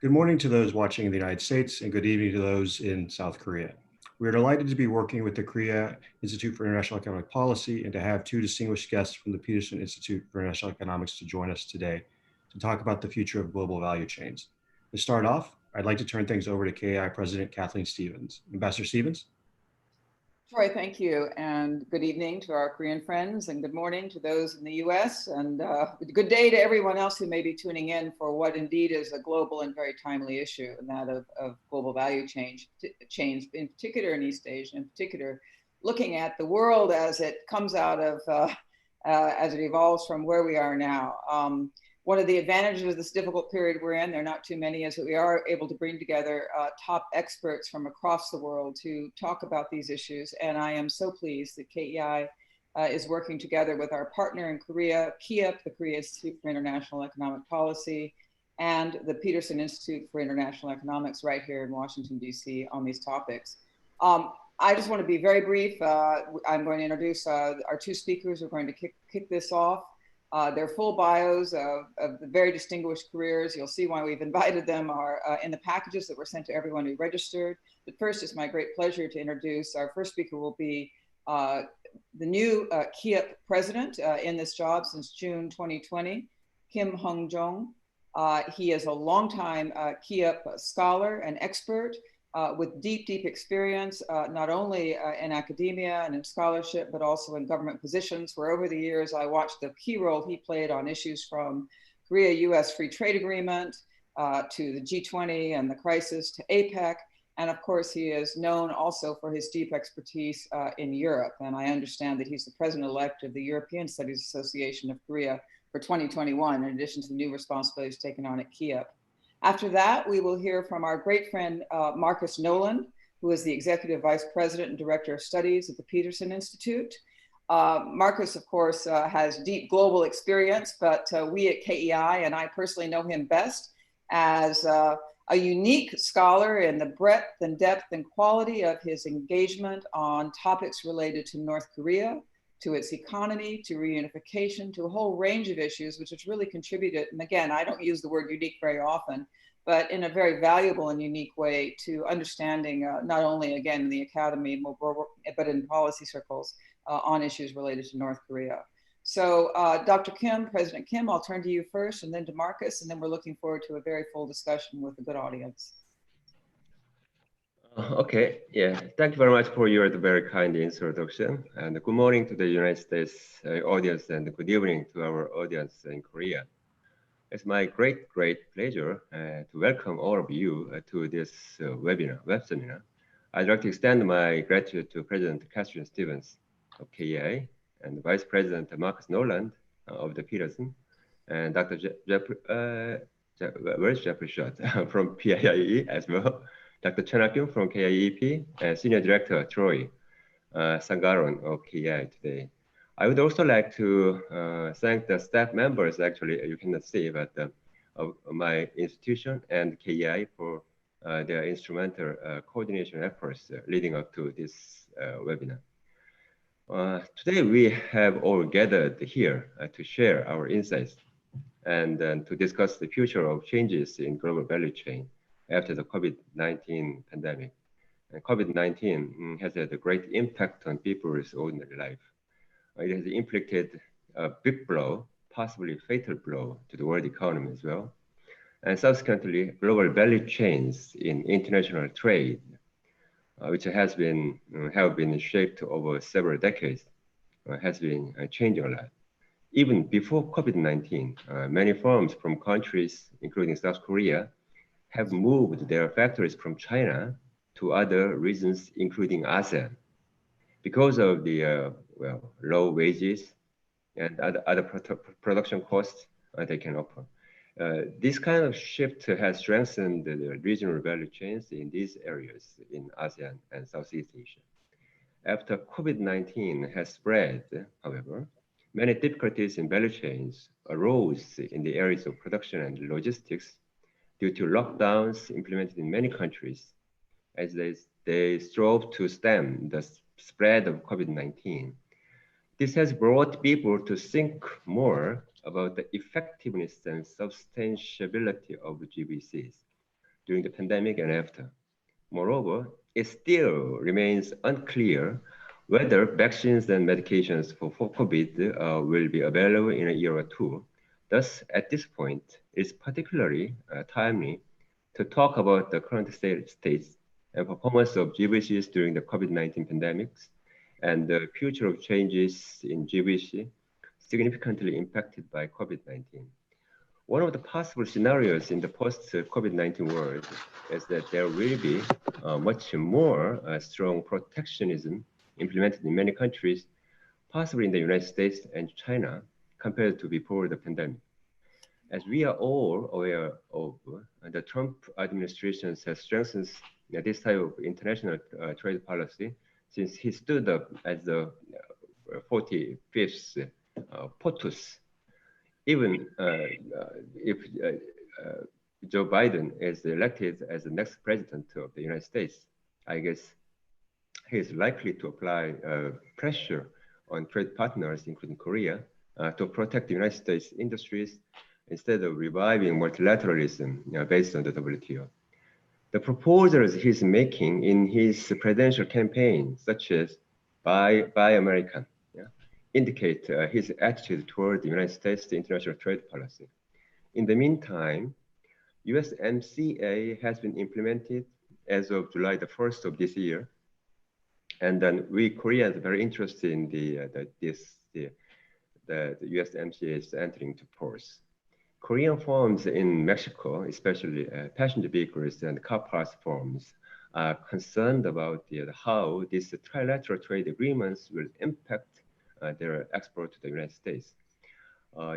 Good morning to those watching in the United States and good evening to those in South Korea. We are delighted to be working with the Korea Institute for International Economic Policy and to have two distinguished guests from the Peterson Institute for International Economics to join us today to talk about the future of global value chains. To start off, I'd like to turn things over to KAI President Kathleen Stephens. Ambassador Stephens? Troy, thank you, and good evening to our Korean friends, and good morning to those in the U.S., and good day to everyone else who may be tuning in for what indeed is a global and very timely issue, and that of global value chains, in particular in East Asia, in particular, looking at the world as it comes out of, as it evolves from where we are now. One of the advantages of this difficult period we're in, there are not too many, is that we are able to bring together top experts from across the world to talk about these issues. And I am so pleased that KEI is working together with our partner in Korea, KIEP, the Korea Institute for International Economic Policy, and the Peterson Institute for International Economics right here in Washington, D.C. on these topics. I just want to be very brief. I'm going to introduce our two speakers who are going to kick this off. Their full bios of the very distinguished careers, you'll see why we've invited them, are in the packages that were sent to everyone who registered. But first, it's my great pleasure to introduce our first speaker will be the new KIEP president in this job since June 2020, Kim Hung-Jong. He is a longtime KIEP scholar and expert with deep experience, not only in academia and in scholarship, but also in government positions, where over the years I watched the key role he played on issues from Korea-US Free Trade Agreement to the G20 and the crisis to APEC. And of course, he is known also for his deep expertise in Europe. And I understand that he's the president-elect of the European Studies Association of Korea for 2021, in addition to the new responsibilities taken on at KIEP. After that, we will hear from our great friend, Marcus Noland, who is the Executive Vice President and Director of Studies at the Peterson Institute. Marcus, of course, has deep global experience, but we at KEI, and I personally know him best as a unique scholar in the breadth and depth and quality of his engagement on topics related to North Korea, to its economy, to reunification, to a whole range of issues, which has really contributed, and again, I don't use the word unique very often, but in a very valuable and unique way to understanding not only, again, in the academy, but in policy circles on issues related to North Korea. So Dr. Kim, President Kim, I'll turn to you first, and then to Marcus, and then we're looking forward to a very full discussion with a good audience. Okay, yeah, thank you very much for your very kind introduction, and good morning to the United States audience, and good evening to our audience in Korea. It's my great pleasure to welcome all of you to this web seminar. I'd like to extend my gratitude to President Kathleen Stephens of KEI and Vice President Marcus Noland of the Peterson, and Dr. Where's Jeffrey Schott from PIIE as well. Dr. Choi Nakgyoon from KIEP and Senior Director Choi Stangarone of KEI today. I would also like to thank the staff members, actually, you cannot see, but of my institution and KEI for their instrumental coordination efforts leading up to this webinar. Today, we have all gathered here to share our insights and to discuss the future of changes in global value chain after the COVID-19 pandemic. And COVID-19 has had a great impact on people's ordinary life. It has inflicted a big blow, possibly fatal blow, to the world economy as well. And subsequently, global value chains in international trade, which have been shaped over several decades, has been changing a lot. Even before COVID-19, many firms from countries, including South Korea, have moved their factories from China to other regions, including ASEAN, because of the low wages and other production costs they can offer. This kind of shift has strengthened the regional value chains in these areas in ASEAN and Southeast Asia. After COVID-19 has spread, however, many difficulties in value chains arose in the areas of production and logistics due to lockdowns implemented in many countries as they strove to stem the spread of COVID-19. This has brought people to think more about the effectiveness and substantiability of GVCs during the pandemic and after. Moreover, it still remains unclear whether vaccines and medications for COVID will be available in a year or two. Thus, at this point, it's particularly timely to talk about the current states and performance of GVCs during the COVID-19 pandemics and the future of changes in GVC significantly impacted by COVID-19. One of the possible scenarios in the post-COVID-19 world is that there will be much more strong protectionism implemented in many countries, possibly in the United States and China, compared to before the pandemic. As we are all aware of, the Trump administration has strengthened this type of international trade policy since he stood up as the 45th POTUS. Even if Joe Biden is elected as the next president of the United States, I guess he is likely to apply pressure on trade partners, including Korea, to protect the United States industries instead of reviving multilateralism based on the WTO. The proposals he's making in his presidential campaign, such as Buy American, indicate his attitude toward the United States international trade policy. In the meantime, USMCA has been implemented as of July the 1st of this year. And then we Koreans are very interested in the USMCA is entering into force. Korean firms in Mexico, especially passenger vehicles and car parts firms, are concerned about how these trilateral trade agreements will impact their export to the United States.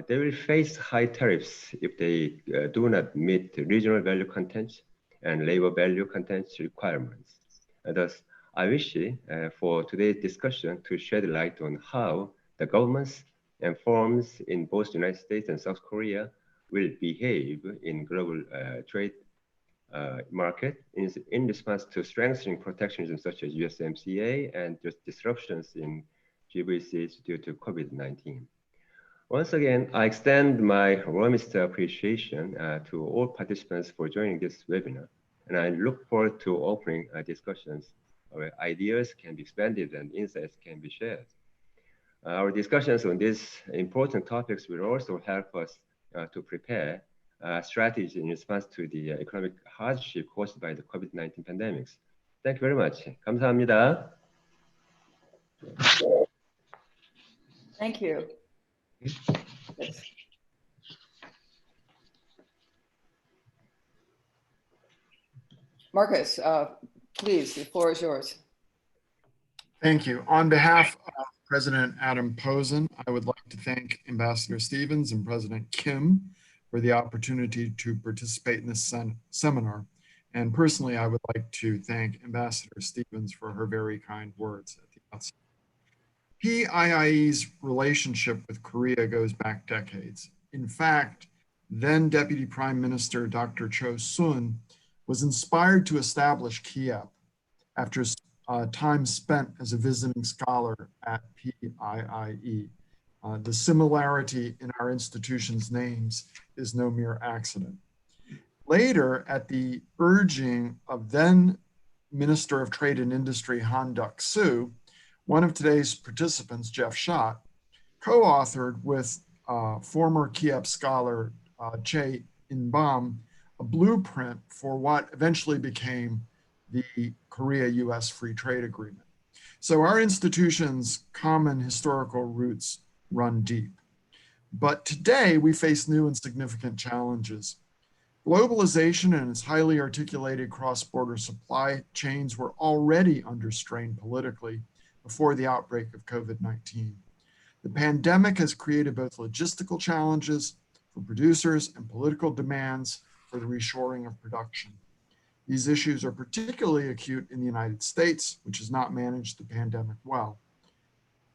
They will face high tariffs if they do not meet the regional value content and labor value content requirements. And thus, I wish for today's discussion to shed light on how the governments and firms in both the United States and South Korea will behave in global trade market in response to strengthening protectionism such as USMCA and just disruptions in GVCs due to COVID-19. Once again, I extend my warmest appreciation to all participants for joining this webinar, and I look forward to opening discussions where ideas can be expanded and insights can be shared. Our discussions on these important topics will also help us to prepare strategies in response to the economic hardship caused by the COVID-19 pandemics. Thank you very much. 감사합니다. Thank you. Yes. Marcus, please, the floor is yours. Thank you. On behalf of President Adam Posen, I would like to thank Ambassador Stephens and President Kim for the opportunity to participate in this seminar. And personally, I would like to thank Ambassador Stephens for her very kind words at the outset. PIIE's relationship with Korea goes back decades. In fact, then Deputy Prime Minister Dr. Cho Sun was inspired to establish KIEP after time spent as a visiting scholar at PIIE. The similarity in our institution's names is no mere accident. Later, at the urging of then Minister of Trade and Industry Han Duck-soo, one of today's participants, Jeff Schott, co-authored with former KIEP scholar Chae In-bam a blueprint for what eventually became the Korea-US Free Trade Agreement. So our institution's common historical roots run deep. But today we face new and significant challenges. Globalization and its highly articulated cross-border supply chains were already under strain politically before the outbreak of COVID-19. The pandemic has created both logistical challenges for producers and political demands for the reshoring of production. These issues are particularly acute in the United States, which has not managed the pandemic well.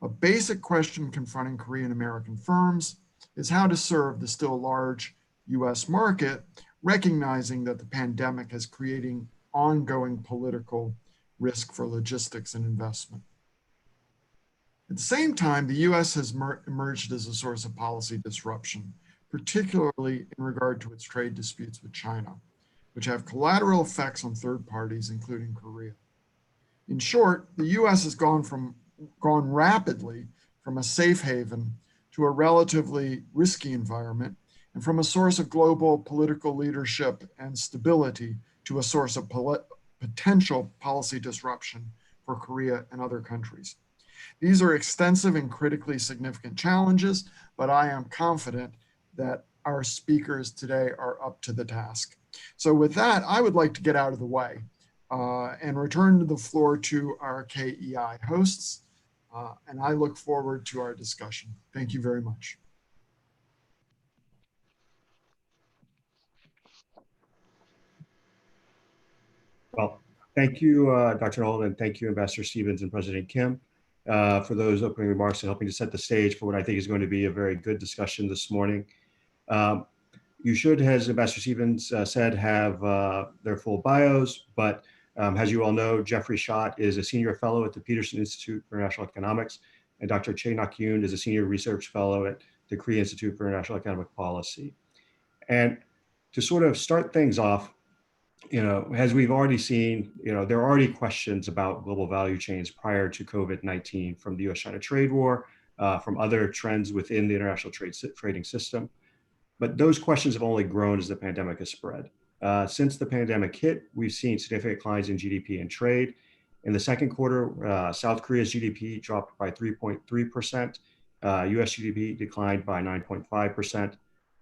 A basic question confronting Korean American firms is how to serve the still large US market, recognizing that the pandemic is creating ongoing political risk for logistics and investment. At the same time, the US has emerged as a source of policy disruption, particularly in regard to its trade disputes with China. which have collateral effects on third parties, including Korea. In short, the US has gone rapidly from a safe haven to a relatively risky environment, and from a source of global political leadership and stability to a source of potential policy disruption for Korea and other countries. These are extensive and critically significant challenges, but I am confident that our speakers today are up to the task. So with that, I would like to get out of the way and return the floor to our KEI hosts. And I look forward to our discussion. Thank you very much. Well, thank you, Dr. Noland, and thank you, Ambassador Stephens and President Kim, for those opening remarks and helping to set the stage for what I think is going to be a very good discussion this morning. You should, as Ambassador Stephens said, have their full bios, but as you all know, Jeffrey Schott is a senior fellow at the Peterson Institute for International Economics, and Dr. Choi Nakgyoon is a senior research fellow at the Korea Institute for International Economic Policy. And to sort of start things off, as we've already seen, there are already questions about global value chains prior to COVID-19 from the US-China trade war, from other trends within the international trading system. But those questions have only grown as the pandemic has spread. Since the pandemic hit, we've seen significant declines in GDP and trade. In the second quarter, South Korea's GDP dropped by 3.3%. US GDP declined by 9.5%.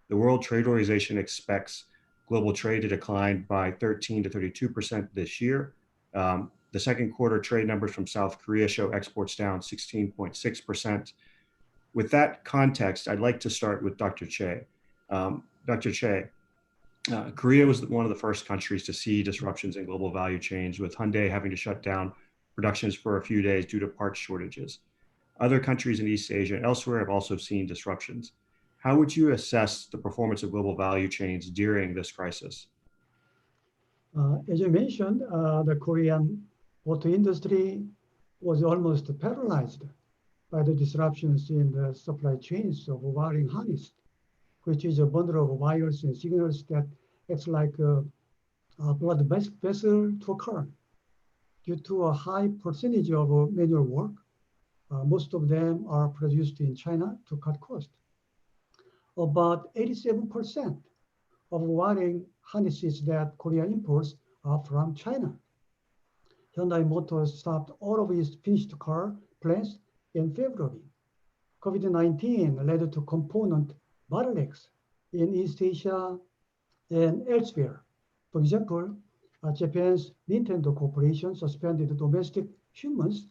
The World Trade Organization expects global trade to decline by 13 to 32% this year. The second quarter trade numbers from South Korea show exports down 16.6%. With that context, I'd like to start with Dr. Choi. Dr. Choi, Korea was one of the first countries to see disruptions in global value chains, with Hyundai having to shut down productions for a few days due to parts shortages. Other countries in East Asia and elsewhere have also seen disruptions. How would you assess the performance of global value chains during this crisis? As you mentioned, the Korean auto industry was almost paralyzed by the disruptions in the supply chains of wiring harness, which is a bundle of wires and signals that acts like a blood vessel to a car. Due to a high percentage of manual work, most of them are produced in China to cut costs. About 87% of wiring harnesses that Korea imports are from China. Hyundai Motors stopped all of its finished car plants in February. COVID-19 led to component bottlenecks in East Asia and elsewhere. For example, Japan's Nintendo Corporation suspended domestic shipments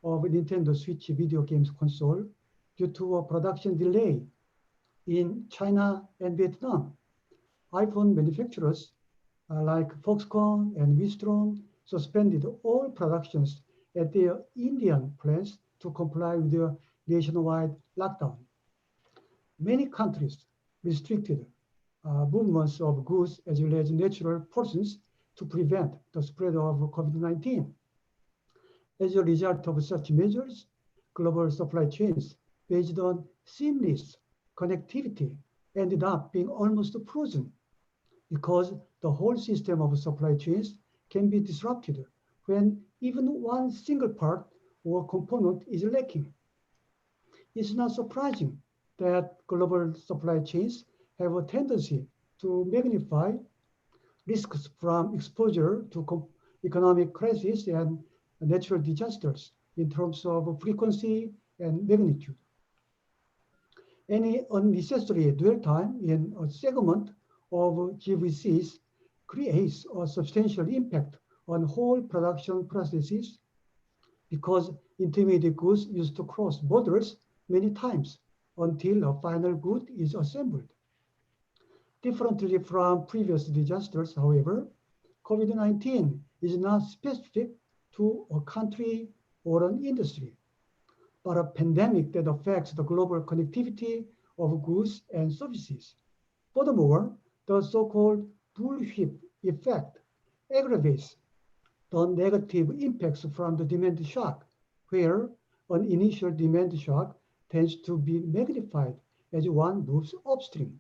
of Nintendo Switch video games console due to a production delay in China and Vietnam. iPhone manufacturers like Foxconn and Wistron suspended all productions at their Indian plants to comply with their nationwide lockdown. Many countries restricted movements of goods as well as natural persons to prevent the spread of COVID-19. As a result of such measures, global supply chains based on seamless connectivity ended up being almost frozen because the whole system of supply chains can be disrupted when even one single part or component is lacking. It's not surprising that global supply chains have a tendency to magnify risks from exposure to economic crisis and natural disasters in terms of frequency and magnitude. Any unnecessary dwell time in a segment of GVCs creates a substantial impact on whole production processes because intermediate goods used to cross borders many times until a final good is assembled. Differently from previous disasters, however, COVID-19 is not specific to a country or an industry, but a pandemic that affects the global connectivity of goods and services. Furthermore, the so-called bullwhip effect aggravates the negative impacts from the demand shock, where an initial demand shock tends to be magnified as one moves upstream.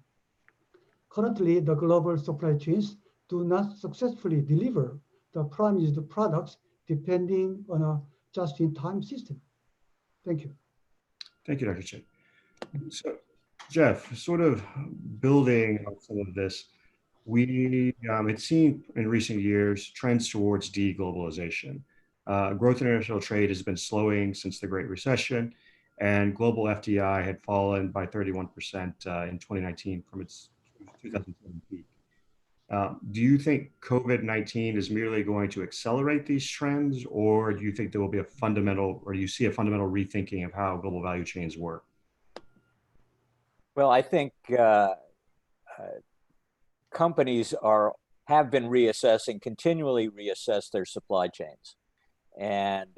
Currently, the global supply chains do not successfully deliver the promised products depending on a just-in-time system. Thank you. Thank you, Dr. Choi. So, Jeff, sort of building on some of this, we had seen in recent years trends towards deglobalization. Growth in international trade has been slowing since the Great Recession, and global FDI had fallen by 31% in 2019 from its 2007 peak. Do you think COVID-19 is merely going to accelerate these trends, or do you think there will be a fundamental, or do you see a fundamental rethinking of how global value chains work? Well, I think companies have been continually reassess their supply chains. And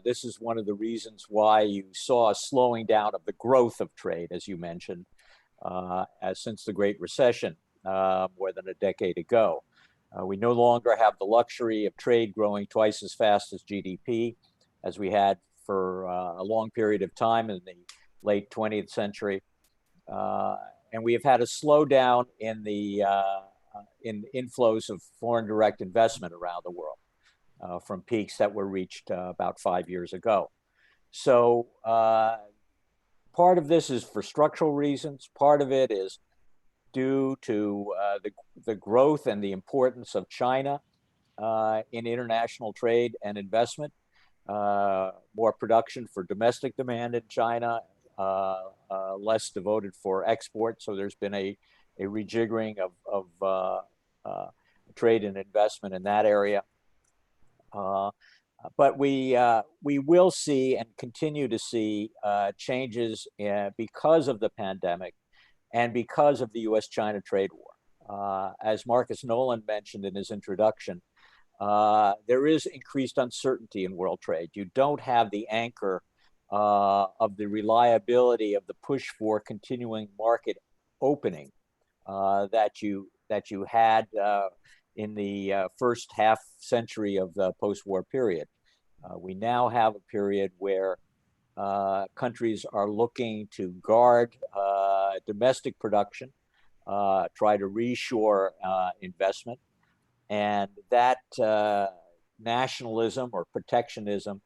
this is one of the reasons why you saw a slowing down of the growth of trade, as you mentioned, since the Great Recession more than a decade ago. We no longer have the luxury of trade growing twice as fast as GDP as we had for a long period of time in the late 20th century. And we have had a slowdown in the inflows of foreign direct investment around the world from peaks that were reached about 5 years ago. So part of this is for structural reasons. Part of it is due to the growth and the importance of China in international trade and investment, more production for domestic demand in China, less devoted for export. So there's been a rejiggering of trade and investment in that area. But we will see and continue to see changes because of the pandemic and because of the U.S.-China trade war. As Marcus Noland mentioned in his introduction, there is increased uncertainty in world trade. You don't have the anchor of the reliability of the push for continuing market opening that you had in the first half century of the post-war period. We now have a period where countries are looking to guard domestic production, try to reshore investment, and that nationalism or protectionism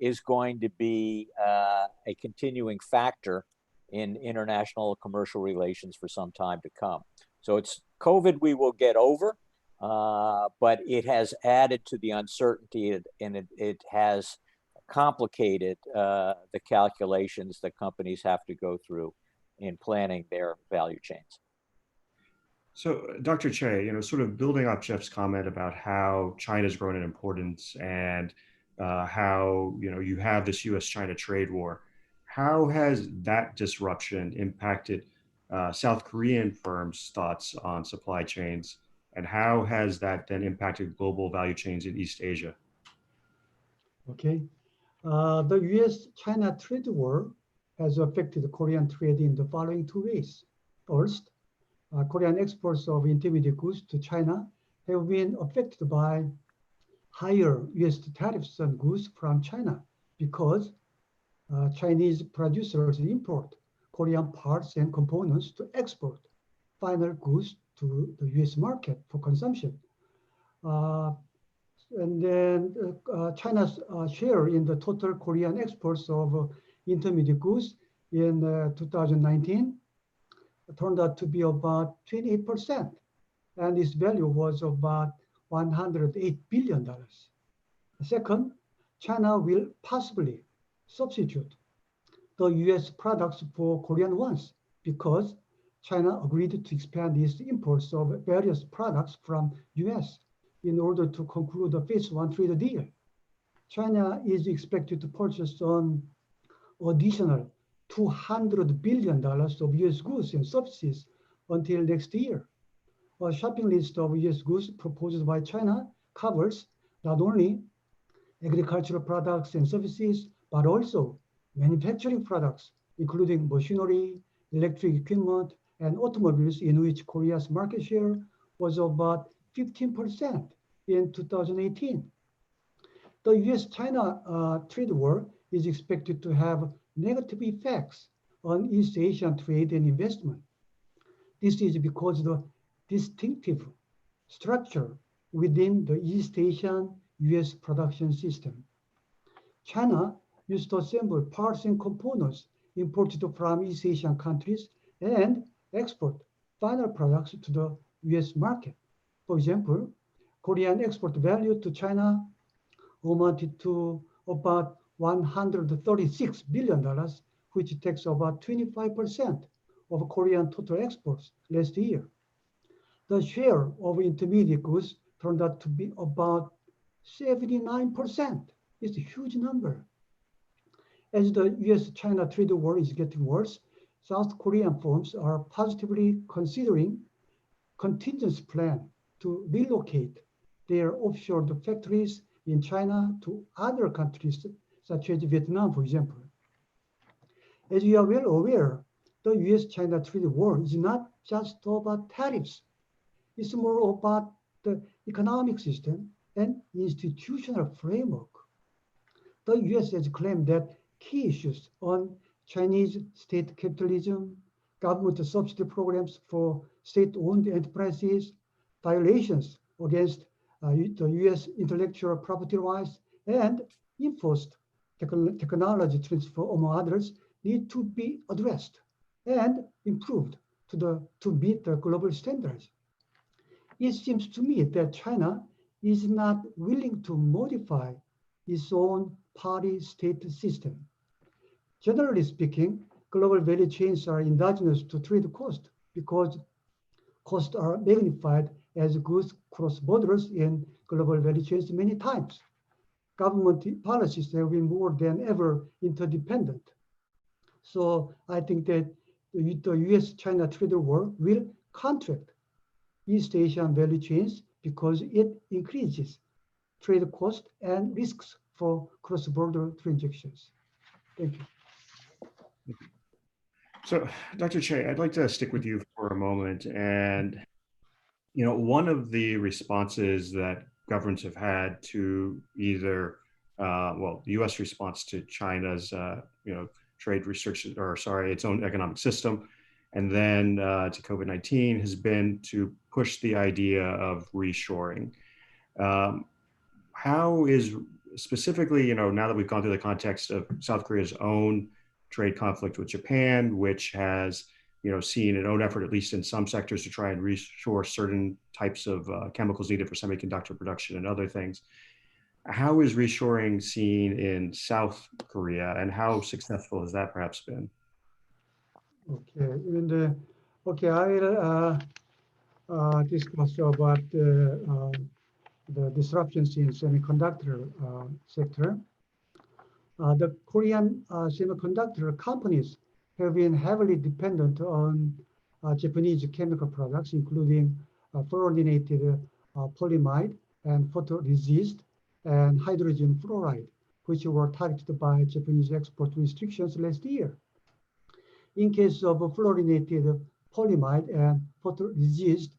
is going to be a continuing factor in international commercial relations for some time to come. So it's COVID we will get over, but it has added to the uncertainty and it has complicated the calculations that companies have to go through in planning their value chains. So, Dr. Choi, sort of building off Jeff's comment about how China's grown in importance and how you have this U.S.-China trade war, how has that disruption impacted South Korean firms' thoughts on supply chains, and how has that then impacted global value chains in East Asia? Okay, the U.S.-China trade war has affected Korean trade in the following two ways. First, Korean exports of intermediate goods to China have been affected by higher U.S. tariffs on goods from China because Chinese producers import Korean parts and components to export final goods to the U.S. market for consumption. And then China's share in the total Korean exports of intermediate goods in 2019 turned out to be about 28%, and its value was about $108 billion. Second, China will possibly substitute the U.S. products for Korean ones because China agreed to expand its imports of various products from U.S. in order to conclude the phase one trade deal. China is expected to purchase an additional $200 billion of U.S. goods and services until next year. A shopping list of U.S. goods proposed by China covers not only agricultural products and services, but also manufacturing products, including machinery, electric equipment, and automobiles, in which Korea's market share was about 15% in 2018. The U.S.-China trade war is expected to have negative effects on East Asian trade and investment. This is because the distinctive structure within the East Asian US production system. China used to assemble parts and components imported from East Asian countries and export final products to the US market. For example, Korean export value to China amounted to about $136 billion, which takes about 25% of Korean total exports last year. The share of intermediate goods turned out to be about 79%. It's a huge number. As the US-China trade war is getting worse, South Korean firms are positively considering contingency plan to relocate their offshore factories in China to other countries, such as Vietnam, for example. As you are well aware, the US-China trade war is not just about tariffs. It's more about the economic system and institutional framework. The US has claimed that key issues on Chinese state capitalism, government subsidy programs for state-owned enterprises, violations against the US intellectual property rights, and enforced technology transfer, among others, need to be addressed and improved to meet the global standards. It seems to me that China is not willing to modify its own party state system. Generally speaking, global value chains are endogenous to trade cost because costs are magnified as goods cross borders in global value chains many times. Government policies have been more than ever interdependent. So I think that the US-China trade war will contract East Asian value chains because it increases trade costs and risks for cross-border transactions. Thank you. So, Dr. Choi, I'd like to stick with you for a moment. And, one of the responses that governments have had to either, the U.S. response to China's, trade restrictions, its own economic system, and then to COVID-19 has been to push the idea of reshoring. How is specifically, now that we've gone through the context of South Korea's own trade conflict with Japan, which has, seen an own effort, at least in some sectors, to try and reshore certain types of chemicals needed for semiconductor production and other things. How is reshoring seen in South Korea, and how successful has that perhaps been? Okay, I will discuss about the disruptions in semiconductor sector. The Korean semiconductor companies have been heavily dependent on Japanese chemical products, including fluorinated polyamide and photoresist and hydrogen fluoride, which were targeted by Japanese export restrictions last year. In case of fluorinated polyamide and photoresist,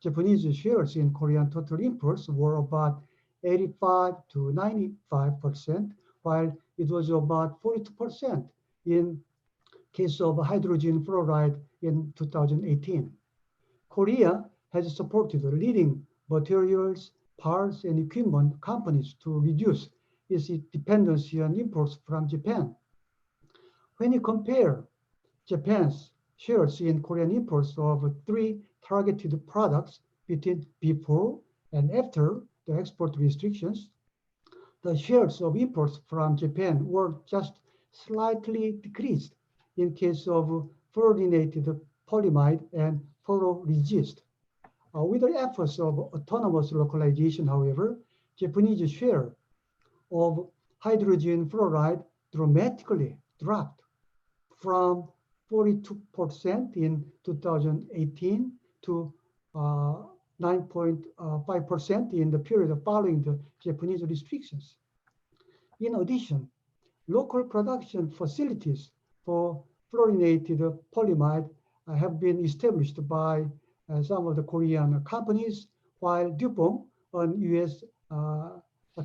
Japanese shares in Korean total imports were about 85 to 95%, while it was about 42% in case of hydrogen fluoride in 2018. Korea has supported leading materials, parts, and equipment companies to reduce its dependency on imports from Japan. When you compare Japan's shares in Korean imports of 3 targeted products between before and after the export restrictions, the shares of imports from Japan were just slightly decreased in case of fluorinated polyamide and photoresist. With the efforts of autonomous localization, however, Japanese share of hydrogen fluoride dramatically dropped from 42% in 2018 to 9.5% in the period following the Japanese restrictions. In addition, local production facilities for fluorinated polyamide have been established by some of the Korean companies, while DuPont, a US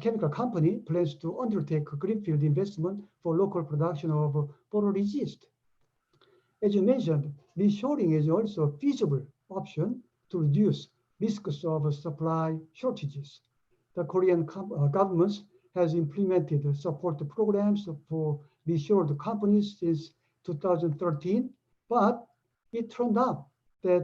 chemical company, plans to undertake a greenfield investment for local production of photoresist. As you mentioned, reshoring is also a feasible option to reduce risks of supply shortages. The Korean government has implemented support programs for reshored companies since 2013, but it turned out that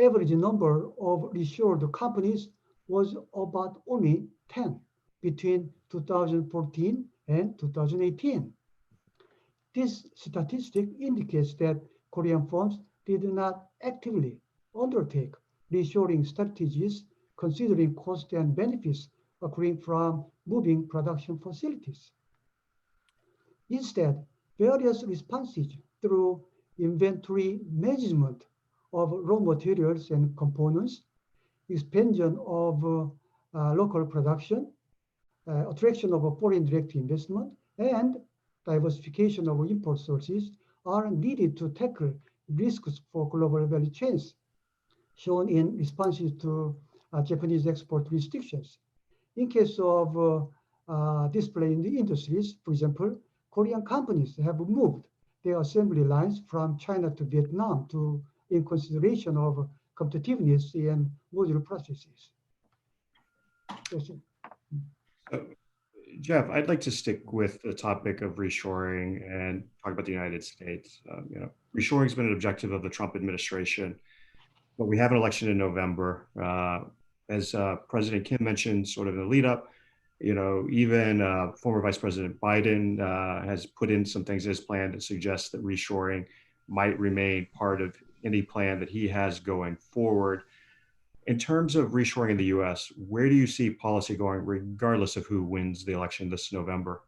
average number of reshored companies was about only 10 between 2014 and 2018. This statistic indicates that Korean firms did not actively undertake reshoring strategies considering cost and benefits accruing from moving production facilities. Instead, various responses through inventory management of raw materials and components, expansion of local production, attraction of foreign direct investment, and diversification of import sources are needed to tackle risks for global value chains, shown in responses to Japanese export restrictions. In case of display in the industries, for example, Korean companies have moved their assembly lines from China to Vietnam in consideration of competitiveness in module processes. Jeff, I'd like to stick with the topic of reshoring and talk about the United States. Reshoring has been an objective of the Trump administration, but we have an election in November. As President Kim mentioned, sort of in the lead up, even former Vice President Biden has put in some things in his plan that suggest that reshoring might remain part of any plan that he has going forward. In terms of reshoring in the US, where do you see policy going, regardless of who wins the election this November?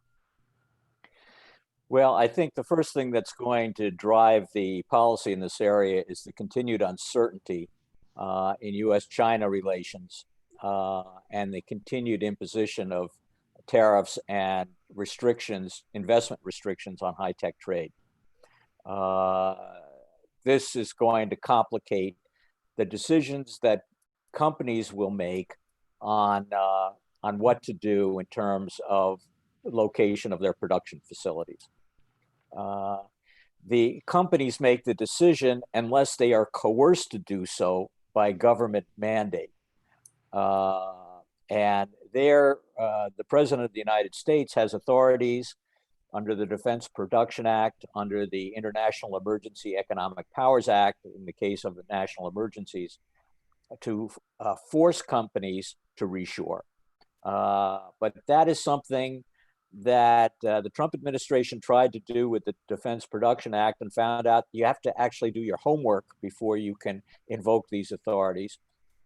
Well, I think the first thing that's going to drive the policy in this area is the continued uncertainty in US-China relations and the continued imposition of tariffs and restrictions, investment restrictions on high-tech trade. This is going to complicate the decisions that companies will make on what to do in terms of location of their production facilities. The companies make the decision unless they are coerced to do so by government mandate. And there, the President of the United States has authorities under the Defense Production Act, under the International Emergency Economic Powers Act, in the case of the national emergencies, to force companies to reshore. But that is something that the Trump administration tried to do with the Defense Production Act and found out you have to actually do your homework before you can invoke these authorities,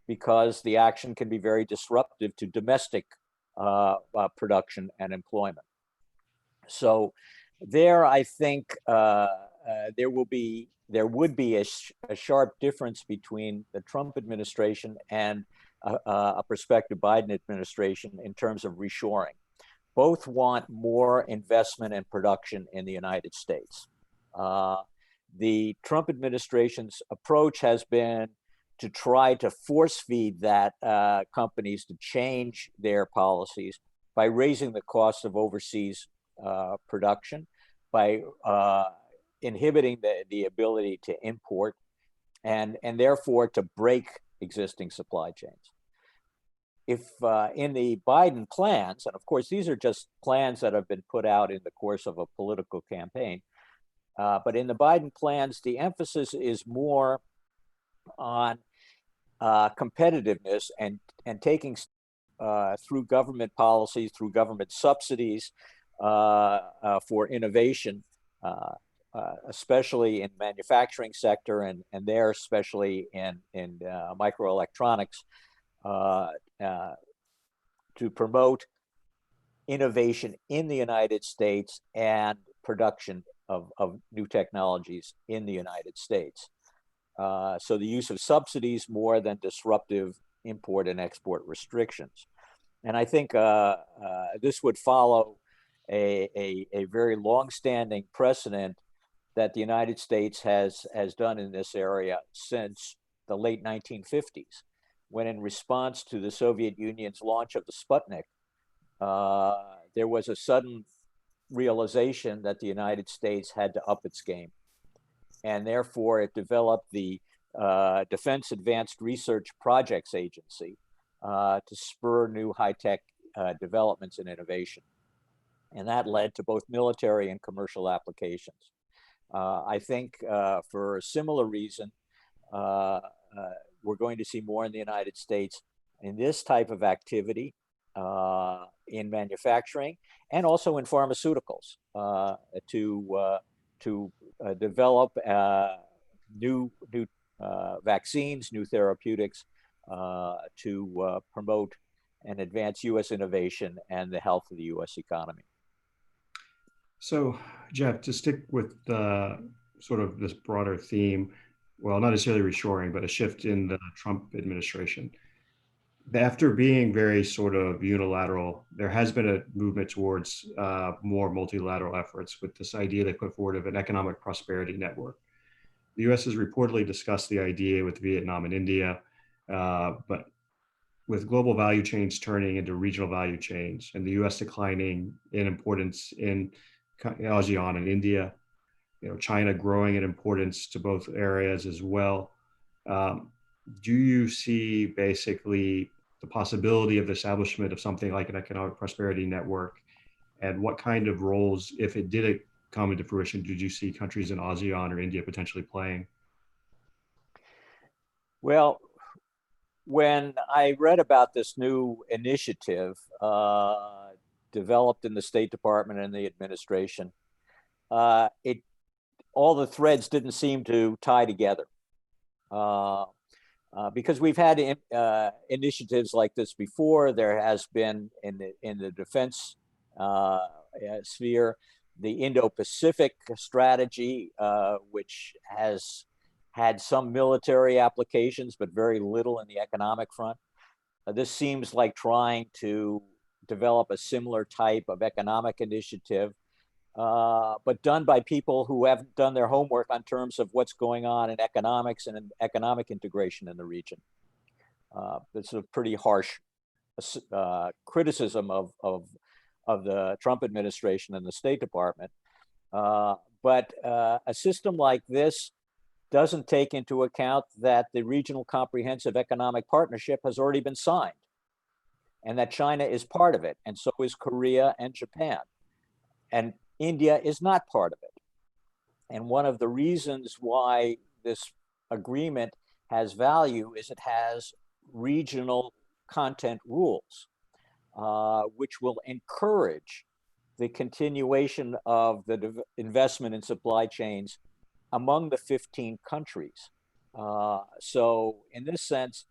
because the action can be very disruptive to domestic production and employment. So there, I think there would be a sharp difference between the Trump administration and a prospective Biden administration in terms of reshoring. Both want more investment and production in the United States. The Trump administration's approach has been to try to force feed that companies to change their policies by raising the cost of overseas production, by inhibiting the ability to import, and therefore to break existing supply chains. If in the Biden plans, and of course these are just plans that have been put out in the course of a political campaign, but in the Biden plans, the emphasis is more on competitiveness and taking through government policies, through government subsidies for innovation, especially in manufacturing sector and there especially in microelectronics, to promote innovation in the United States and production of new technologies in the United States. So the use of subsidies more than disruptive import and export restrictions. And I think this would follow a very long-standing precedent that the United States has done in this area since the late 1950s, when in response to the Soviet Union's launch of the Sputnik, there was a sudden realization that the United States had to up its game. And therefore it developed the Defense Advanced Research Projects Agency to spur new high-tech developments and innovation. And that led to both military and commercial applications. I think for a similar reason, we're going to see more in the United States in this type of activity in manufacturing and also in pharmaceuticals to develop new vaccines, new therapeutics to promote and advance U.S. innovation and the health of the U.S. economy. So, Jeff, to stick with sort of this broader theme, well, not necessarily reshoring, but a shift in the Trump administration. After being very sort of unilateral, there has been a movement towards more multilateral efforts with this idea they put forward of an economic prosperity network. The U.S. has reportedly discussed the idea with Vietnam and India, but with global value chains turning into regional value chains and the U.S. declining in importance in ASEAN and India, China growing in importance to both areas as well. Do you see basically the possibility of the establishment of something like an economic prosperity network? And what kind of roles, if it did come into fruition, did you see countries in ASEAN or India potentially playing? Well, when I read about this new initiative developed in the State Department and the administration, all the threads didn't seem to tie together. Because we've had initiatives like this before. There has been in the defense sphere, the Indo-Pacific strategy, which has had some military applications, but very little in the economic front. This seems like trying to develop a similar type of economic initiative, but done by people who haven't done their homework on terms of what's going on in economics and in economic integration in the region. This is a pretty harsh criticism of the Trump administration and the State Department. But a system like this doesn't take into account that the Regional Comprehensive Economic Partnership has already been signed and that China is part of it, and so is Korea and Japan. And India is not part of it. And one of the reasons why this agreement has value is it has regional content rules, which will encourage the continuation of the investment in supply chains among the 15 countries. So in this sense,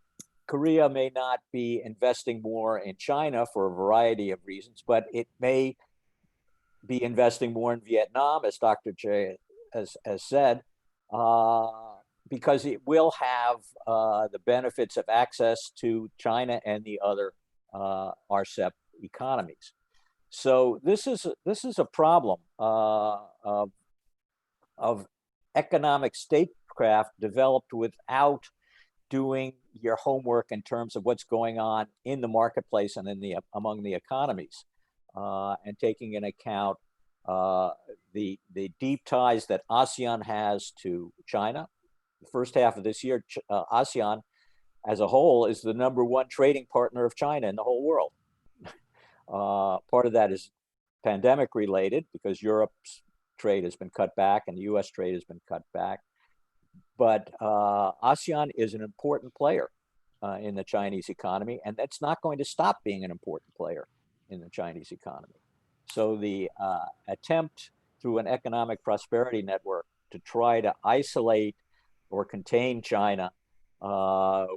Korea may not be investing more in China for a variety of reasons, but it may be investing more in Vietnam, as Dr. Choi has said, because it will have the benefits of access to China and the other RCEP economies. So this is a problem of economic statecraft developed without doing your homework in terms of what's going on in the marketplace and in among the economies, and taking into account the deep ties that ASEAN has to China. The first half of this year, ASEAN as a whole is the #1 trading partner of China in the whole world. Part of that is pandemic related because Europe's trade has been cut back and the US trade has been cut back. But ASEAN is an important player in the Chinese economy, and that's not going to stop being an important player in the Chinese economy. So the attempt through an economic prosperity network to try to isolate or contain China,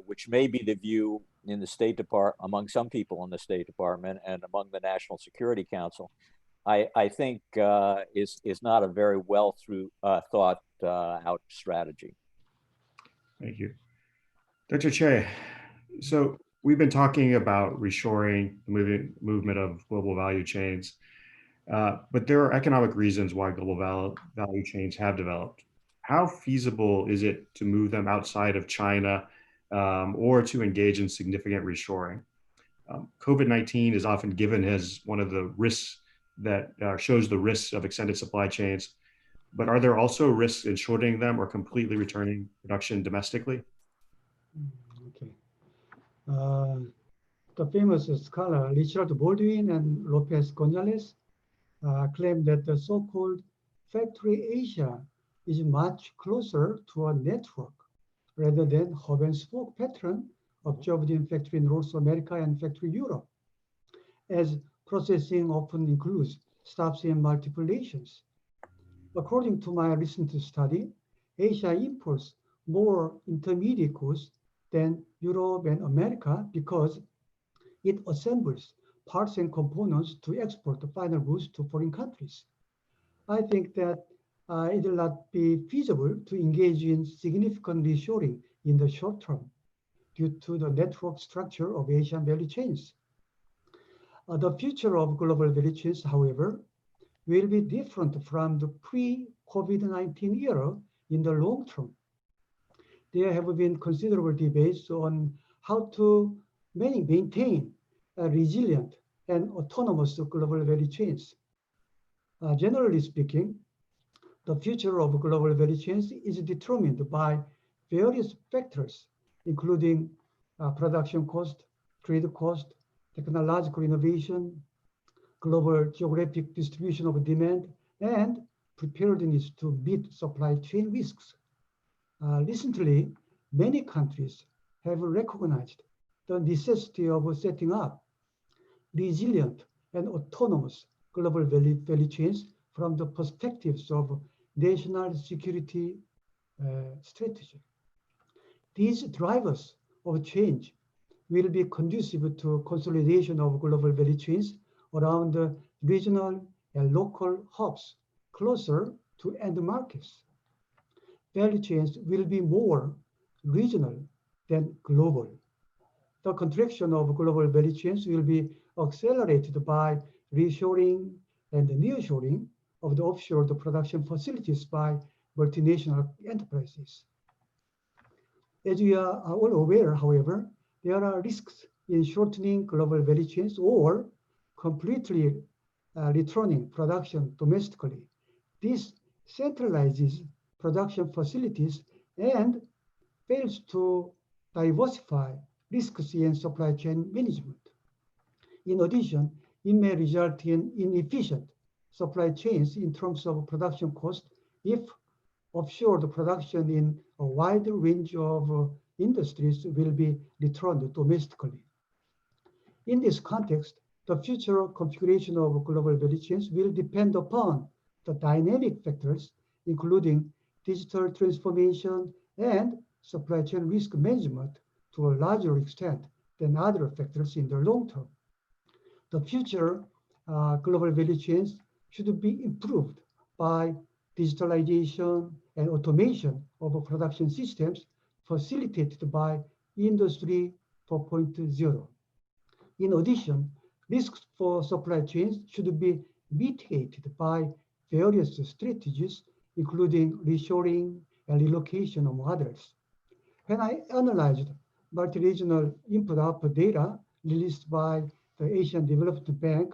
which may be the view in the State Department, among some people in the State Department and among the National Security Council, I think is not a very well thought out strategy. Thank you. Dr. Choi, so we've been talking about reshoring, the movement of global value chains, but there are economic reasons why global value chains have developed. How feasible is it to move them outside of China or to engage in significant reshoring? COVID-19 is often given as one of the risks that shows the risks of extended supply chains. but are there also risks in shorting them or completely returning production domestically? Okay. The famous scholar Richard Baldwin and Lopez Gonzalez claim that the so-called factory Asia is much closer to a network rather than hub and spoke pattern observed in factory North America and factory Europe, as processing often includes stops in multiple nations. According to my recent study, Asia imports more intermediate goods than Europe and America because it assembles parts and components to export the final goods to foreign countries. I think that it will not be feasible to engage in significant reshoring in the short term due to the network structure of Asian value chains. The future of global value chains, however, will be different from the pre-COVID-19 era in the long term. There have been considerable debates on how to maintain a resilient and autonomous global value chains. Generally speaking, the future of global value chains is determined by various factors, including production cost, trade cost, technological innovation, global geographic distribution of demand, and preparedness to meet supply chain risks. Recently, many countries have recognized the necessity of setting up resilient and autonomous global value chains from the perspectives of national security strategy. These drivers of change will be conducive to consolidation of global value chains around the regional and local hubs closer to end markets. Value chains will be more regional than global. The contraction of global value chains will be accelerated by reshoring and nearshoring of the offshore production facilities by multinational enterprises. As we are all aware, however, there are risks in shortening global value chains or completely returning production domestically. This centralizes production facilities and fails to diversify risks in supply chain management. In addition, it may result in inefficient supply chains in terms of production cost if offshore production in a wide range of industries will be returned domestically. In this context, the future configuration of global value chains will depend upon the dynamic factors, including digital transformation and supply chain risk management to a larger extent than other factors in the long term. The future global value chains should be improved by digitalization and automation of production systems facilitated by Industry 4.0. In addition, risks for supply chains should be mitigated by various strategies, including reshoring and relocation, among others. When I analyzed multi-regional input-output data released by the Asian Development Bank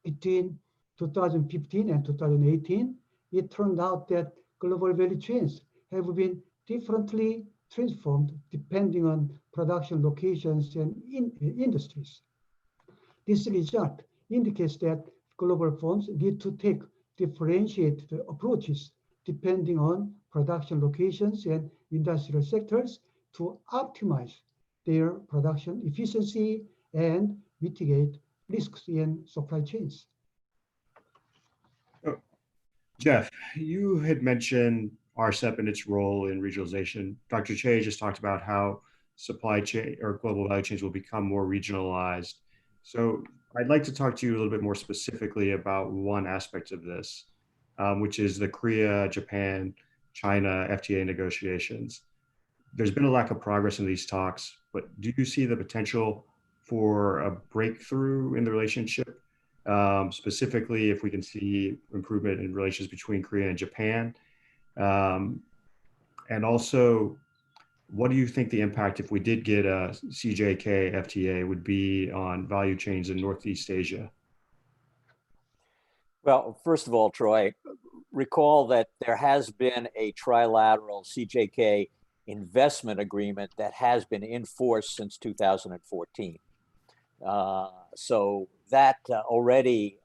between 2015 and 2018, it turned out that global value chains have been differently transformed depending on production locations and industries. This result indicates that global firms need to take differentiated approaches depending on production locations and industrial sectors to optimize their production efficiency and mitigate risks in supply chains. Jeff, you had mentioned RCEP and its role in regionalization. Dr. Choi just talked about how supply chain or global value chains will become more regionalized. So I'd like to talk to you a little bit more specifically about one aspect of this, which is the Korea, Japan, China FTA negotiations. There's been a lack of progress in these talks, but do you see the potential for a breakthrough in the relationship? Specifically, if we can see improvement in relations between Korea and Japan. And also, what do you think the impact, if we did get a CJK FTA, would be on value chains in Northeast Asia? Well, first of all, Troy, recall that there has been a trilateral CJK investment agreement that has been in force since 2014. So that already,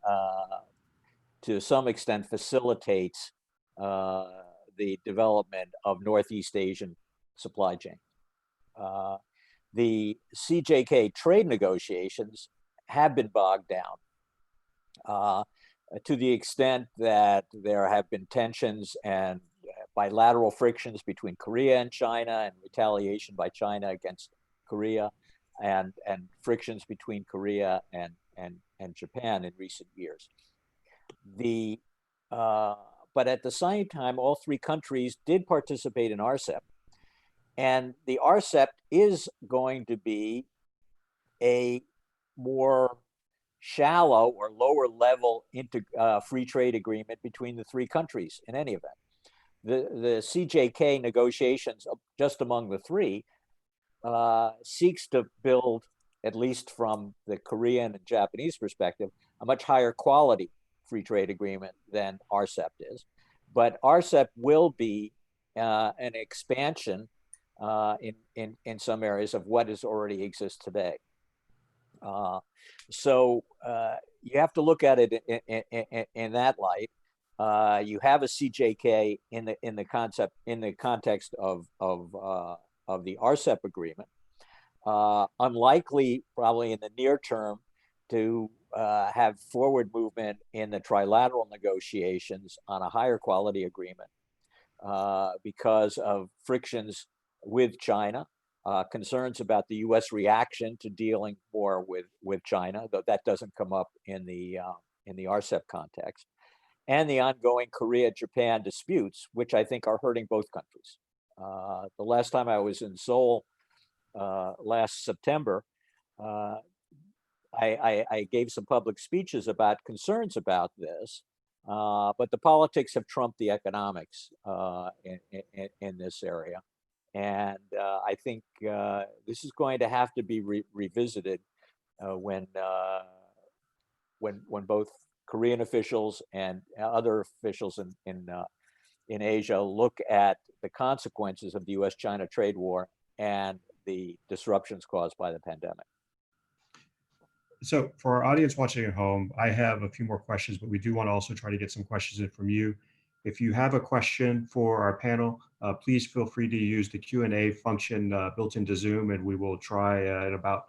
to some extent, facilitates the development of Northeast Asian supply chain. The CJK trade negotiations have been bogged down to the extent that there have been tensions and bilateral frictions between Korea and China, and retaliation by China against Korea, and frictions between Korea and Japan in recent years. But at the same time, all three countries did participate in RCEP. And the RCEP is going to be a more shallow or lower level free trade agreement between the three countries in any event. The CJK negotiations just among the three seeks to build, at least from the Korean and Japanese perspective, a much higher quality free trade agreement than RCEP is. But RCEP will be an expansion in some areas of what is already exists today. So you have to look at it in that light. You have a CJK in the context of the RCEP agreement. Unlikely, probably in the near term, to have forward movement in the trilateral negotiations on a higher quality agreement because of frictions with China, concerns about the U.S. reaction to dealing more with China, though that doesn't come up in the RCEP context, and the ongoing Korea-Japan disputes, which I think are hurting both countries. The last time I was in Seoul last September, I gave some public speeches about concerns about this, but the politics have trumped the economics in this area. And I think this is going to have to be revisited when both Korean officials and other officials in Asia look at the consequences of the U.S.-China trade war and the disruptions caused by the pandemic. So for our audience watching at home, I have a few more questions, but we do want to also try to get some questions in from you. If you have a question for our panel, please feel free to use the Q&A function built into Zoom, and we will try in about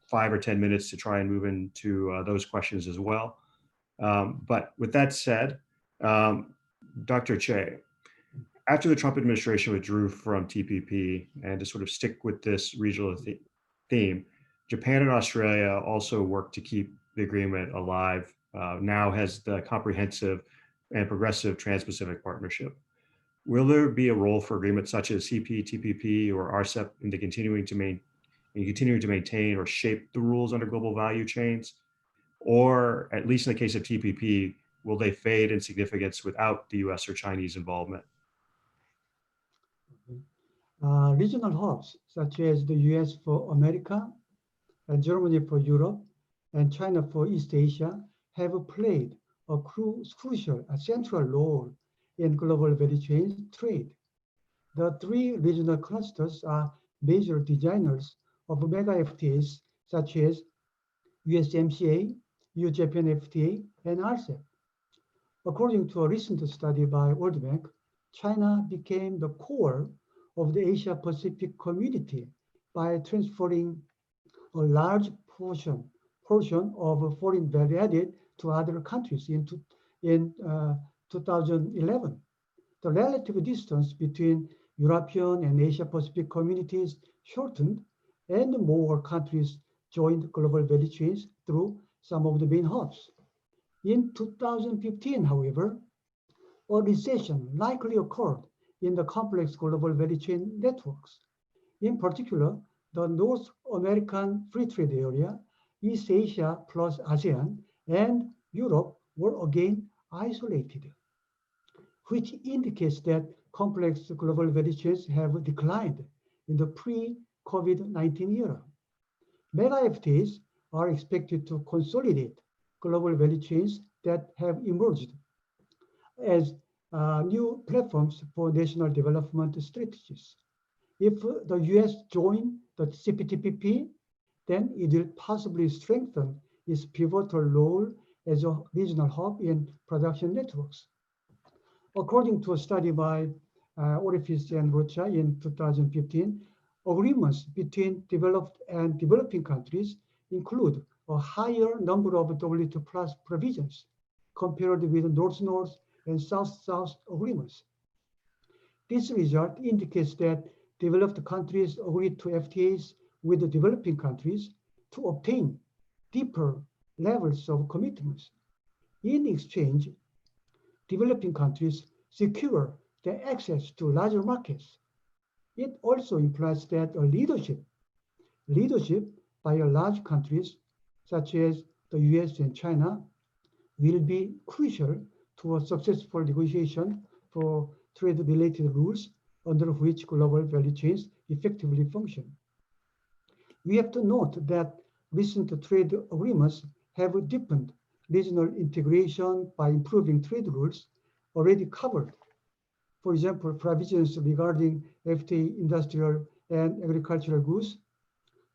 5 or 10 minutes to try and move into those questions as well. But with that said, Dr. Choi, after the Trump administration withdrew from TPP, and to sort of stick with this regional theme, Japan and Australia also worked to keep the agreement alive, now has the comprehensive and progressive Trans-Pacific Partnership. Will there be a role for agreements such as CPTPP or RCEP in continuing to maintain or shape the rules under global value chains? Or, at least in the case of TPP, will they fade in significance without the US or Chinese involvement? Regional hubs, such as the US for America, and Germany for Europe, and China for East Asia, have played a crucial, central role in global value chain trade. The three regional clusters are major designers of mega FTAs, such as USMCA, EU-Japan FTA, and RCEP. According to a recent study by World Bank, China became the core of the Asia-Pacific community by transferring a large portion of foreign value added to other countries in 2011. The relative distance between European and Asia-Pacific communities shortened, and more countries joined global value chains through some of the main hubs. In 2015, however, a recession likely occurred in the complex global value chain networks. In particular, the North American Free Trade Area, East Asia plus ASEAN, and Europe were again isolated, which indicates that complex global value chains have declined in the pre-COVID-19 era. Mega FTAs are expected to consolidate global value chains that have emerged. as new platforms for national development strategies. If the US join the CPTPP, then it will possibly strengthen its pivotal role as a regional hub in production networks. According to a study by Orifice and Rocha in 2015, agreements between developed and developing countries include a higher number of WTO plus provisions compared with North-North and South-South agreements. This result indicates that developed countries agree to FTAs with the developing countries to obtain deeper levels of commitments. In exchange, developing countries secure their access to larger markets. It also implies that a leadership by large countries such as the US and China will be crucial to a successful negotiation for trade-related rules under which global value chains effectively function. We have to note that recent trade agreements have deepened regional integration by improving trade rules already covered. For example, provisions regarding FTA industrial and agricultural goods,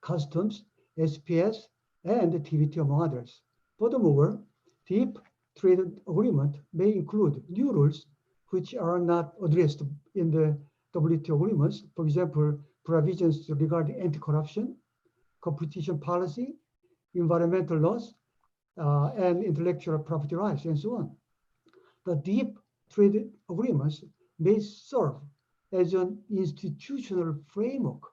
customs, SPS, and TVT, among others. Furthermore, deep trade agreement may include new rules which are not addressed in the WTO agreements. For example, provisions regarding anti-corruption, competition policy, environmental laws, and intellectual property rights, and so on. The deep trade agreements may serve as an institutional framework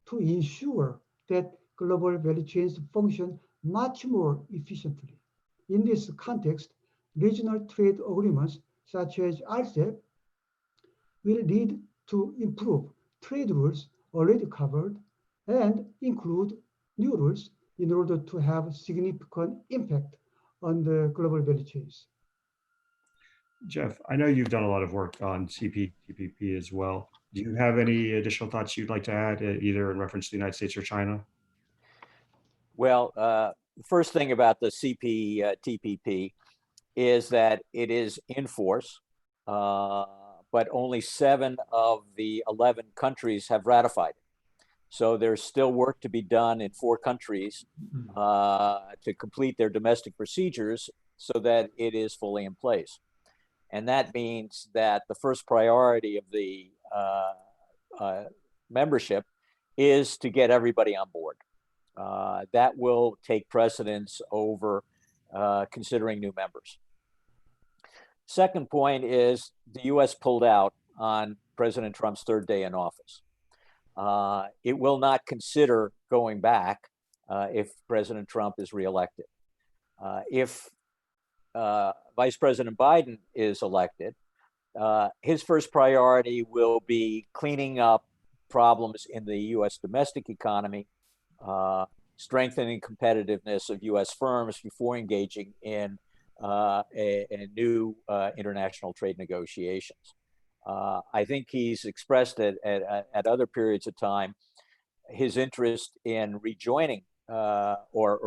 to ensure that global value chains function much more efficiently. In this context, regional trade agreements such as RCEP will lead to improve trade rules already covered and include new rules in order to have significant impact on the global value chains. Jeff, I know you've done a lot of work on CPTPP as well. Do you have any additional thoughts you'd like to add, either in reference to the United States or China? Well, the first thing about the CPTPP is that it is in force, but only 7 of the 11 countries have ratified it. So there's still work to be done in 4 countries to complete their domestic procedures so that it is fully in place. And that means that the first priority of the membership is to get everybody on board. That will take precedence over considering new members. Second point is the US pulled out on President Trump's 3rd day in office. It will not consider going back if President Trump is reelected. If Vice President Biden is elected, his first priority will be cleaning up problems in the US domestic economy, strengthening competitiveness of US firms before engaging in a new international trade negotiations. I think he's expressed at other periods of time his interest in rejoining or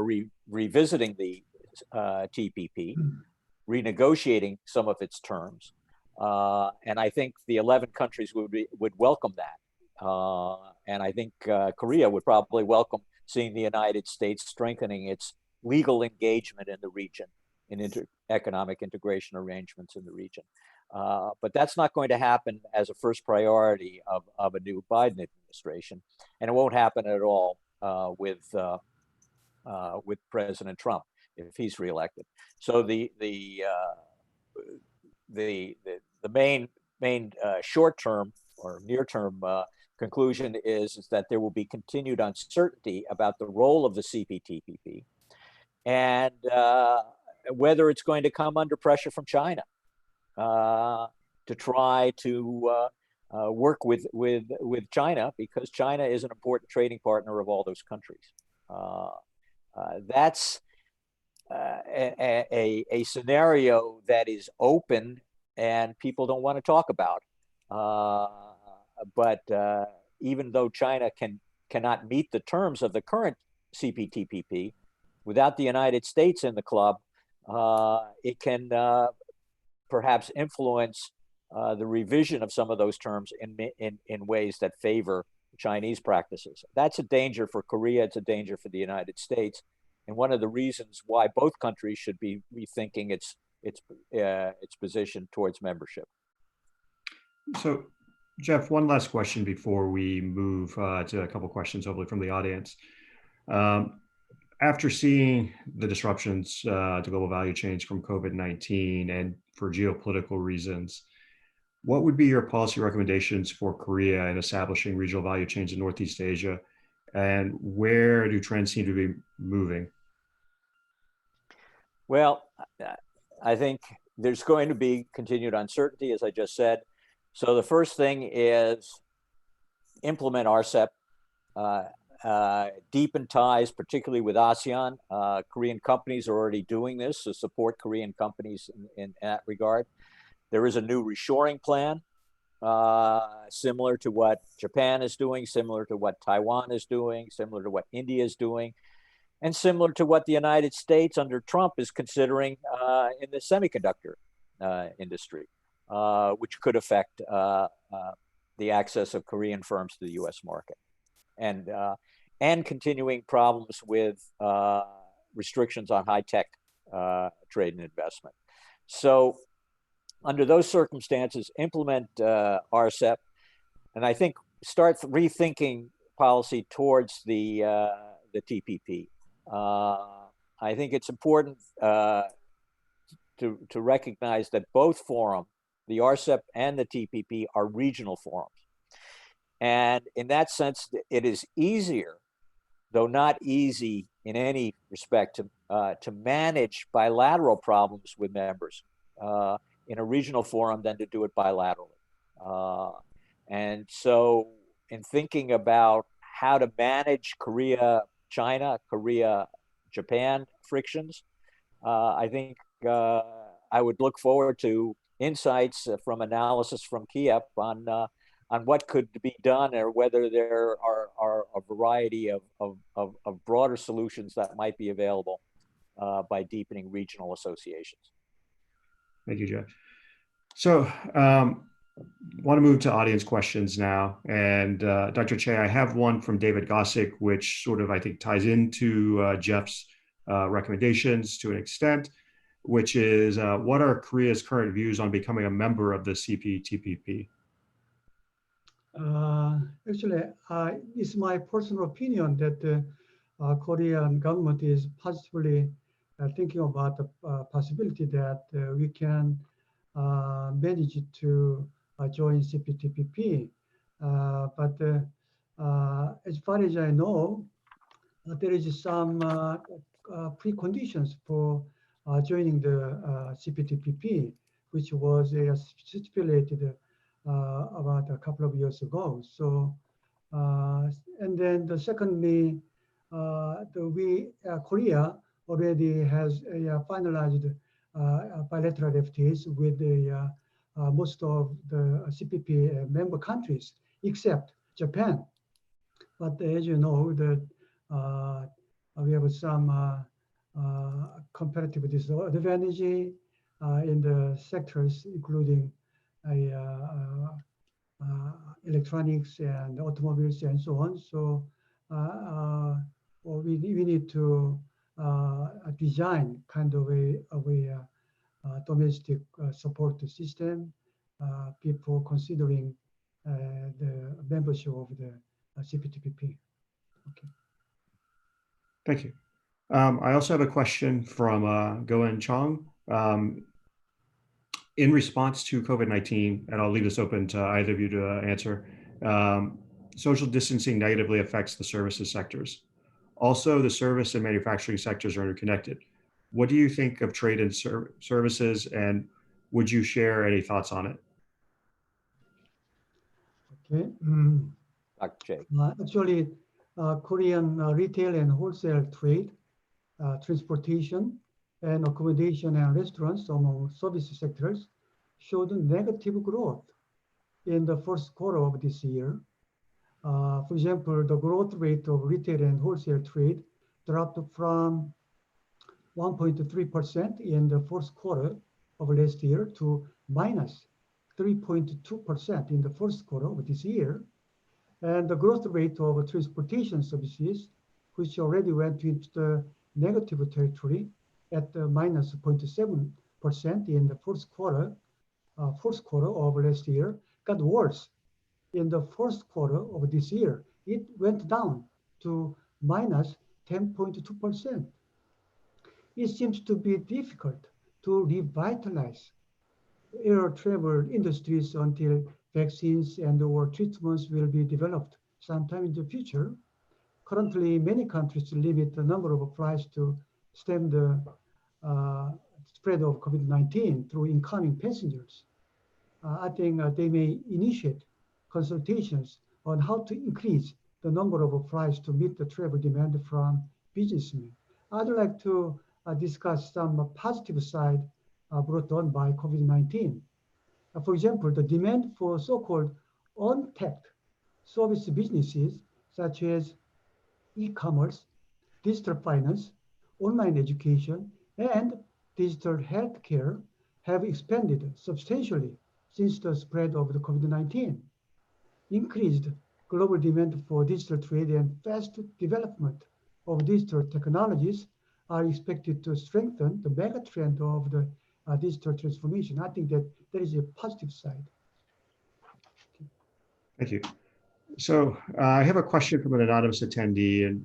revisiting the TPP, renegotiating some of its terms, and I think the 11 countries would welcome that, and I think Korea would probably welcome seeing the United States strengthening its legal engagement in the region, in economic integration arrangements in the region. But that's not going to happen as a first priority of a new Biden administration, and it won't happen at all with President Trump if he's reelected. So the main short-term or near-term conclusion is that there will be continued uncertainty about the role of the CPTPP and whether it's going to come under pressure from China to try to work with China, because China is an important trading partner of all those countries. That's a scenario that is open and people don't want to talk about. But even though China cannot meet the terms of the current CPTPP, without the United States in the club, it can perhaps influence the revision of some of those terms in ways that favor Chinese practices. That's a danger for Korea. It's a danger for the United States, and one of the reasons why both countries should be rethinking its position towards membership. So, Jeff, one last question before we move to a couple questions, hopefully from the audience. After seeing the disruptions to global value chains from COVID-19 and for geopolitical reasons, what would be your policy recommendations for Korea in establishing regional value chains in Northeast Asia, and where do trends seem to be moving? Well, I think there's going to be continued uncertainty, as I just said. So the first thing is implement RCEP, deepen ties, particularly with ASEAN. Korean companies are already doing this, so support Korean companies in that regard. There is a new reshoring plan, similar to what Japan is doing, similar to what Taiwan is doing, similar to what India is doing, and similar to what the United States under Trump is considering in the semiconductor industry, which could affect the access of Korean firms to the U.S. market, and continuing problems with restrictions on high-tech trade and investment. So under those circumstances, implement RCEP, and I think start rethinking policy towards the TPP. I think it's important to recognize that both forums, the RCEP and the TPP, are regional forums. And in that sense, it is easier, though not easy in any respect, to manage bilateral problems with members in a regional forum than to do it bilaterally. And so in thinking about how to manage Korea-China, Korea-Japan frictions, I think I would look forward to insights from analysis from Kiev on what could be done, or whether there are a variety of broader solutions that might be available by deepening regional associations. Thank you, Jeff. So want to move to audience questions now. And Dr. Choi, I have one from David Gossick, which sort of, I think, ties into Jeff's recommendations to an extent, which is what are Korea's current views on becoming a member of the CPTPP? Actually, it's my personal opinion that the Korean government is positively thinking about the possibility that we can manage to join CPTPP. But as far as I know, there is some preconditions for joining the CPTPP, which was stipulated about a couple of years ago. So, and then secondly, Korea already has finalized bilateral FTAs with most of the CPP member countries, except Japan. But as you know, we have some competitive disadvantage in the sectors, including electronics and automobiles and so on. So we need to design kind of a domestic support system before considering the membership of the CPTPP. Okay. Thank you. I also have a question from Heungchong. In response to COVID-19, and I'll leave this open to either of you to answer, social distancing negatively affects the services sectors. Also, the service and manufacturing sectors are interconnected. What do you think of trade and services, and would you share any thoughts on it? Okay. Dr. Choi. Actually, Korean retail and wholesale trade, transportation, and accommodation and restaurants among service sectors showed negative growth in the first quarter of this year. For example, the growth rate of retail and wholesale trade dropped from 1.3% in the first quarter of last year to minus 3.2% in the first quarter of this year. And the growth rate of transportation services, which already went into the negative territory at minus 0.7% in the first quarter of last year, got worse. In the first quarter of this year, it went down to minus 10.2%. It seems to be difficult to revitalize air travel industries until vaccines and or treatments will be developed sometime in the future. Currently, many countries limit the number of flights to stem the spread of COVID-19 through incoming passengers. I think they may initiate consultations on how to increase the number of flights to meet the travel demand from businessmen. I'd like to discuss some positive side brought on by COVID-19. For example, the demand for so-called untapped service businesses such as e-commerce, digital finance, online education, and digital healthcare have expanded substantially since the spread of the COVID-19. Increased global demand for digital trade and fast development of digital technologies are expected to strengthen the mega trend of the digital transformation. I think that there is a positive side. Thank you. So I have a question from an anonymous attendee, and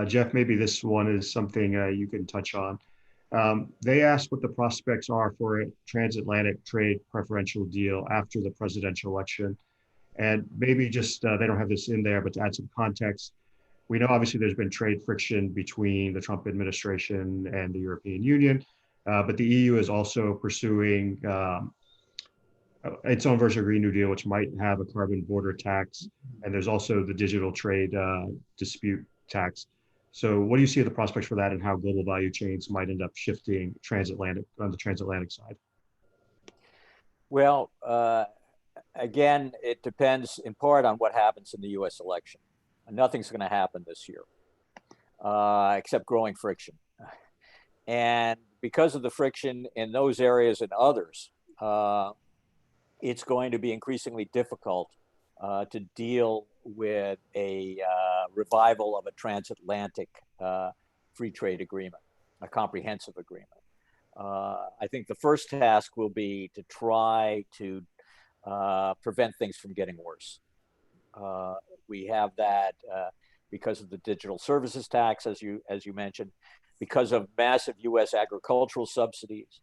Jeff, maybe this one is something you can touch on. They asked what the prospects are for a transatlantic trade preferential deal after the presidential election. And maybe just, they don't have this in there, but to add some context, we know obviously there's been trade friction between the Trump administration and the European Union, but the EU is also pursuing its own version of Green New Deal, which might have a carbon border tax. And there's also the digital trade dispute tax. So what do you see the prospects for that and how global value chains might end up shifting transatlantic on the transatlantic side? Well, again, it depends in part on what happens in the US election. Nothing's going to happen this year, except growing friction. And because of the friction in those areas and others, it's going to be increasingly difficult to deal with a revival of a transatlantic free trade agreement, a comprehensive agreement. I think the first task will be to try to prevent things from getting worse. We have that because of the digital services tax, as you mentioned, because of massive U.S. agricultural subsidies,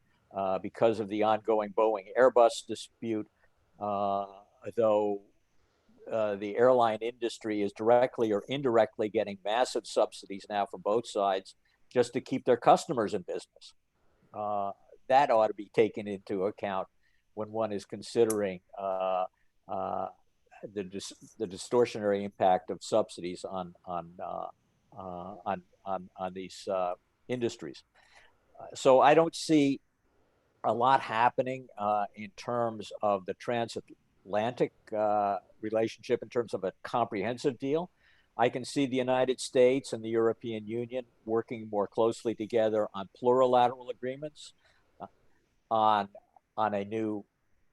because of the ongoing Boeing Airbus dispute, though the airline industry is directly or indirectly getting massive subsidies now from both sides just to keep their customers in business. That ought to be taken into account when one is considering the distortionary impact of subsidies on these industries. So I don't see a lot happening in terms of the transatlantic relationship in terms of a comprehensive deal. I can see the United States and the European Union working more closely together on plurilateral agreements, on a new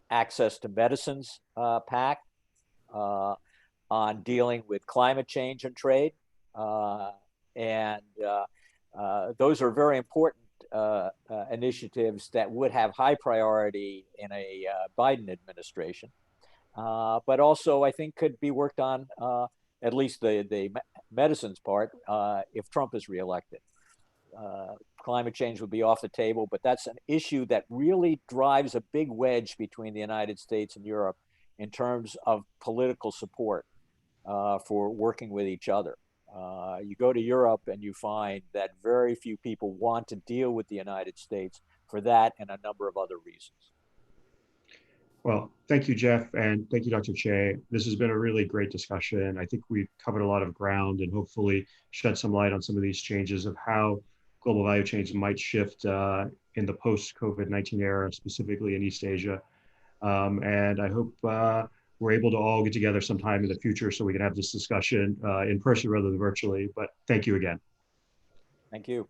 access to medicines pact, on dealing with climate change and trade. And those are very important initiatives that would have high priority in a Biden administration, but also I think could be worked on, at least the medicines part, if Trump is reelected. Climate change would be off the table, but that's an issue that really drives a big wedge between the United States and Europe in terms of political support for working with each other. You go to Europe and you find that very few people want to deal with the United States for that and a number of other reasons. Well, thank you, Jeff, and thank you, Dr. Choi. This has been a really great discussion. I think we've covered a lot of ground and hopefully shed some light on some of these changes of how global value chains might shift in the post-COVID-19 era, specifically in East Asia. And I hope we're able to all get together sometime in the future so we can have this discussion in person rather than virtually. But thank you again. Thank you.